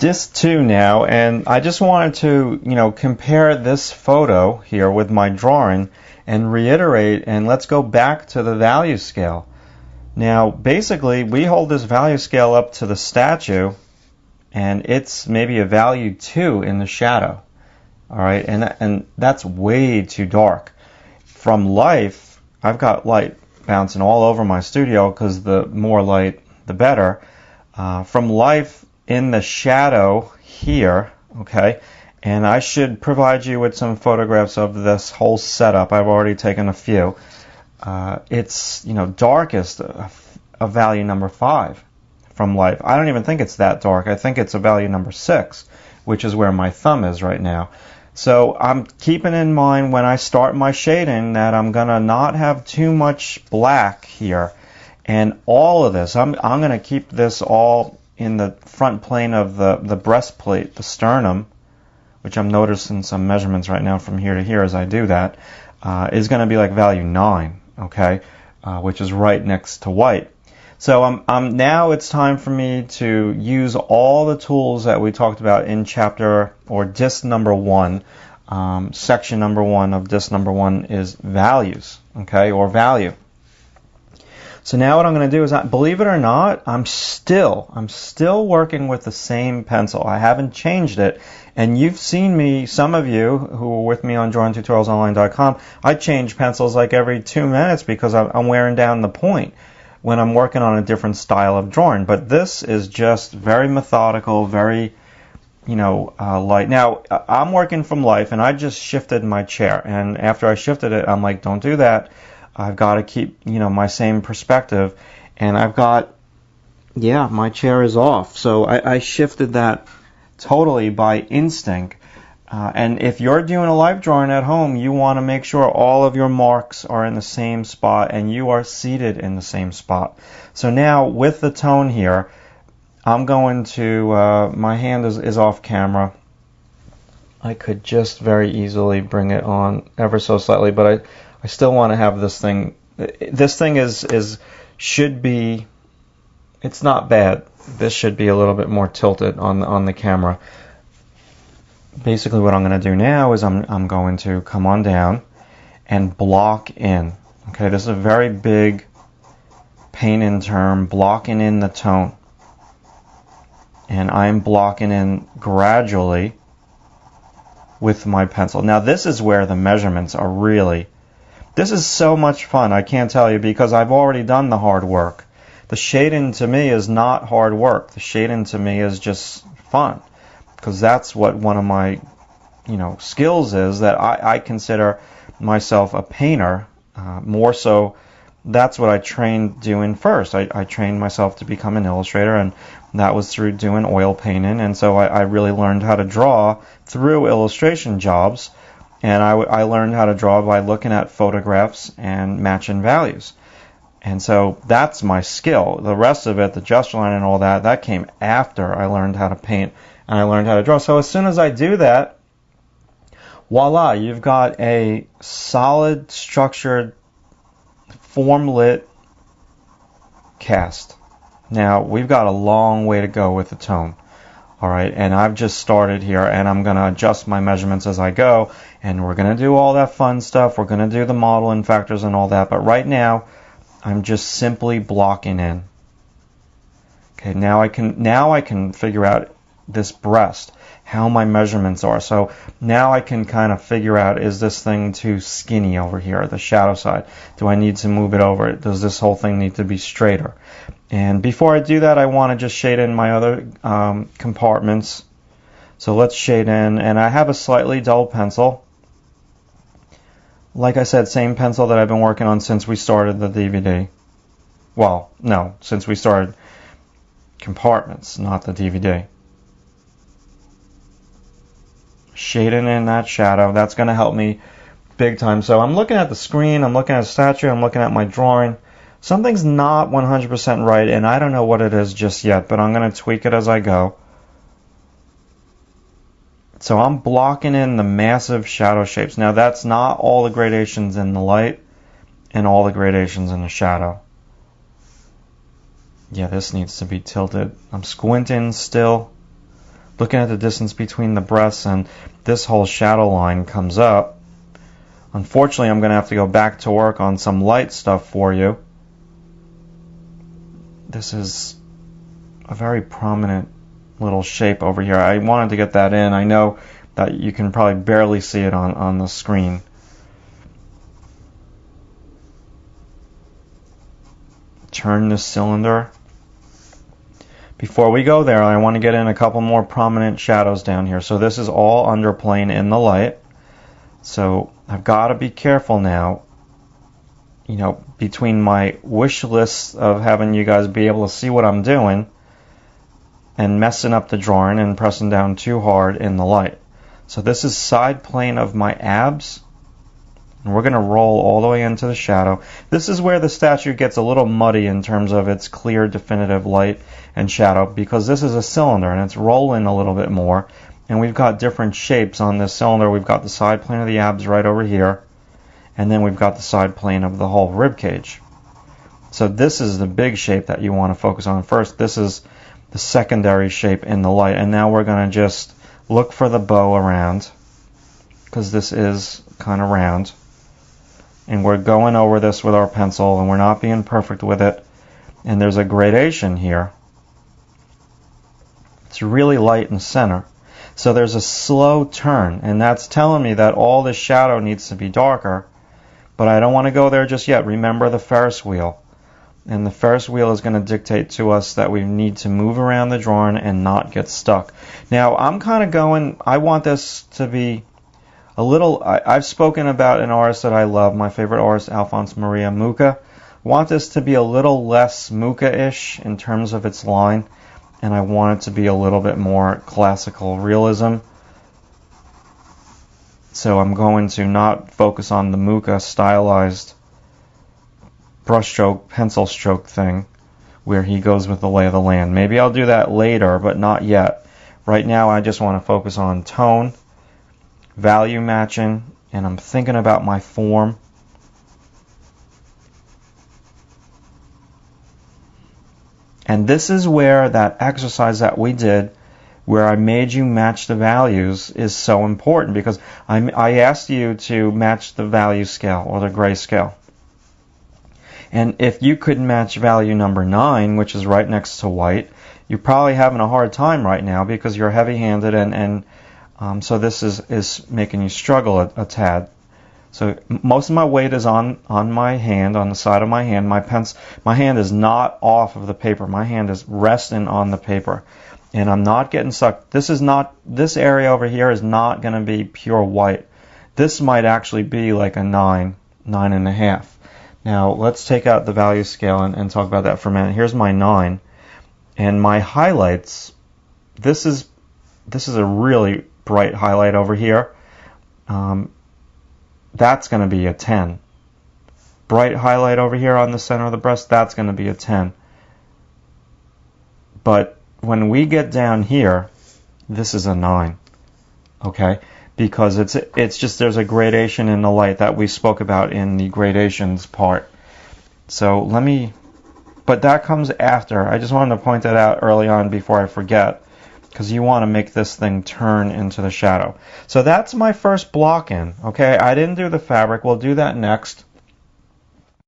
disc 2 now, and I just wanted to, compare this photo here with my drawing and reiterate, and let's go back to the value scale. Now, basically, we hold this value scale up to the statue, and it's maybe a value 2 in the shadow. All right, and that's way too dark. From life, I've got light bouncing all over my studio because the more light, the better. From life in the shadow here, okay, and I should provide you with some photographs of this whole setup. I've already taken a few. It's, darkest, a value number 5 from life. I don't even think it's that dark. I think it's a value number 6, which is where my thumb is right now. So I'm keeping in mind when I start my shading that I'm going to not have too much black here. And all of this, I'm going to keep this all in the front plane of the breastplate, the sternum, which I'm noticing some measurements right now from here to here as I do that, is going to be like value 9, okay, which is right next to white. So now it's time for me to use all the tools that we talked about in chapter or disc number 1. Section number 1 of disc number 1 is values, okay, or value. So now what I'm going to do is, believe it or not, I'm still working with the same pencil. I haven't changed it. And you've seen me, some of you who are with me on drawingtutorialsonline.com, I change pencils like every 2 minutes because I'm wearing down the point when I'm working on a different style of drawing. But this is just very methodical, very, light. Now, I'm working from life, and I just shifted my chair. And after I shifted it, I'm like, don't do that. I've got to keep, my same perspective. And I've got, my chair is off. So I shifted that totally by instinct. And if you're doing a life drawing at home, you want to make sure all of your marks are in the same spot and you are seated in the same spot. So now with the tone here, I'm going to, my hand is off camera. I could just very easily bring it on ever so slightly, but I still want to have this thing. This thing should be, it's not bad. This should be a little bit more tilted on the camera. Basically what I'm going to do now is I'm going to come on down and block in. Okay, this is a very big paint-in term, blocking in the tone. And I'm blocking in gradually with my pencil. Now this is where the measurements are really, this is so much fun, I can't tell you, because I've already done the hard work. The shading to me is not hard work. The shading to me is just fun. Because that's what one of my, skills is, that I consider myself a painter. More so, that's what I trained doing first. I trained myself to become an illustrator, and that was through doing oil painting. And so I really learned how to draw through illustration jobs. And I learned how to draw by looking at photographs and matching values. And so that's my skill. The rest of it, the gesture line and all that, that came after I learned how to paint and I learned how to draw. So as soon as I do that, voila, you've got a solid, structured, form-lit cast. Now, we've got a long way to go with the tone. All right, and I've just started here, and I'm going to adjust my measurements as I go, and we're going to do all that fun stuff. We're going to do the modeling factors and all that, but right now, I'm just simply blocking in. Okay, now I can figure out this breast, how my measurements are. So now I can kind of figure out, is this thing too skinny over here, the shadow side? Do I need to move it over? Does this whole thing need to be straighter? And before I do that, I want to just shade in my other compartments. So let's shade in, and I have a slightly dull pencil. Like I said, same pencil that I've been working on since we started the DVD. Well, no, since we started compartments, not the DVD. Shading in that shadow, that's going to help me big time. So I'm looking at the screen, I'm looking at a statue, I'm looking at my drawing. Something's not 100% right, and I don't know what it is just yet, but I'm going to tweak it as I go. So I'm blocking in the massive shadow shapes. Now that's not all the gradations in the light and all the gradations in the shadow. Yeah, this needs to be tilted. I'm squinting still. looking at the distance between the breasts, and this whole shadow line comes up. Unfortunately, I'm going to have to go back to work on some light stuff for you. This is a very prominent little shape over here. I wanted to get that in. I know that you can probably barely see it on the screen. Turn this cylinder. Before we go there, I want to get in a couple more prominent shadows down here. So this is all underplane in the light. So I've got to be careful now, you know, between my wish list of having you guys be able to see what I'm doing and messing up the drawing and pressing down too hard in the light. So this is side plane of my abs, and we're going to roll all the way into the shadow. This is where the statue gets a little muddy in terms of its clear, definitive light and shadow, because this is a cylinder and it's rolling a little bit more. And we've got different shapes on this cylinder. We've got the side plane of the abs right over here, and then we've got the side plane of the whole rib cage. So this is the big shape that you want to focus on first. This is the secondary shape in the light, and now we're going to just look for the bow around, because this is kind of round, and we're going over this with our pencil, and we're not being perfect with it, and there's a gradation here. It's really light in the center. So there's a slow turn, and that's telling me that all this shadow needs to be darker, but I don't want to go there just yet. Remember the Ferris wheel, and the Ferris wheel is going to dictate to us that we need to move around the drawing and not get stuck. Now I'm kind of going, I want this to be a little, I've spoken about an artist that I love, my favorite artist, Alphonse Maria Mucha. I want this to be a little less Mucha-ish in terms of its line, and I want it to be a little bit more classical realism. So I'm going to not focus on the Mucha stylized brushstroke, pencil stroke thing where he goes with the lay of the land. Maybe I'll do that later, but not yet. Right now I just want to focus on tone, value matching, and I'm thinking about my form. And this is where that exercise that we did, where I made you match the values, is so important, because I asked you to match the value scale or the gray scale. And if you could match value number 9, which is right next to white, you're probably having a hard time right now because you're heavy-handed, and so this is making you struggle a tad. So most of my weight is on my hand, on the side of my hand. My hand is not off of the paper. My hand is resting on the paper, and I'm not getting stuck. This area over here is not going to be pure white. This might actually be like a 9.5. Now let's take out the value scale and talk about that for a minute. Here's my 9, and my highlights. This is a really bright highlight over here. That's going to be a 10. Bright highlight over here on the center of the breast, that's going to be a 10. But when we get down here, this is a 9. Okay? Because it's just, there's a gradation in the light that we spoke about in the gradations part. So but that comes after. I just wanted to point that out early on before I forget, because you want to make this thing turn into the shadow. So that's my first block in. Okay, I didn't do the fabric. We'll do that next.